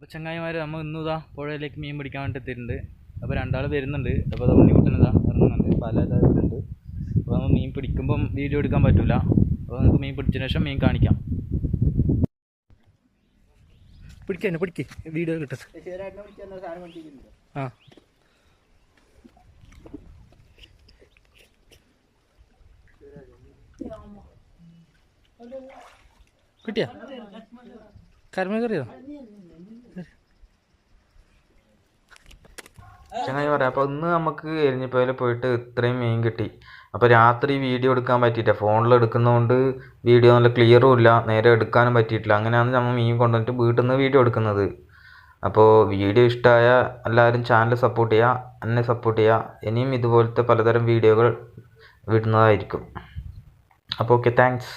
അപ്പോൾ ചങ്ങായിമാർ നമ്മൾ ഇന്നിതാ പുഴയിലേക്ക് മീൻ പിടിക്കാൻ വേണ്ടി എത്തിയിട്ടുണ്ട്. അപ്പോൾ രണ്ടാൾ വരുന്നുണ്ട്. അപ്പോൾ അത് ഉണ്ണിക്കുട്ടനിതാ ഇറങ്ങുന്നുണ്ട്, പല ഇതായിട്ടുണ്ട്. അപ്പോൾ നമ്മൾ മീൻ പിടിക്കുമ്പം വീഡിയോ എടുക്കാൻ പറ്റില്ല. അപ്പോൾ നമുക്ക് മീൻ പിടിച്ചതിന് ശേഷം മീൻ കാണിക്കാം. പിടിക്കാൻ പിടിക്ക് വീഡിയോ കിട്ടത്. ആ കിട്ടിയാ കരമ കറിയോ ചങ്ങായി പറയാം. അപ്പോൾ ഇന്ന് നമുക്ക് എരിഞ്ഞിപ്പോയിൽ പോയിട്ട് ഇത്രയും മീൻ കിട്ടി. അപ്പോൾ രാത്രി വീഡിയോ എടുക്കാൻ പറ്റിയിട്ടില്ല, ഫോണിൽ എടുക്കുന്നതുകൊണ്ട് വീഡിയോ നല്ല ക്ലിയറും ഇല്ല, നേരെ എടുക്കാനും പറ്റിയിട്ടില്ല. അങ്ങനെയാണ് നമ്മൾ മീൻ കൊണ്ടുവന്നിട്ട് വീട്ടിൽ നിന്ന് വീഡിയോ എടുക്കുന്നത്. അപ്പോൾ വീഡിയോ ഇഷ്ടമായ എല്ലാവരും ചാനൽ സപ്പോർട്ട് ചെയ്യുക, എന്നെ സപ്പോർട്ട് ചെയ്യുക. ഇനിയും ഇതുപോലത്തെ പലതരം വീഡിയോകൾ വിടുന്നതായിരിക്കും. അപ്പോൾ ഓക്കെ, താങ്ക്സ്.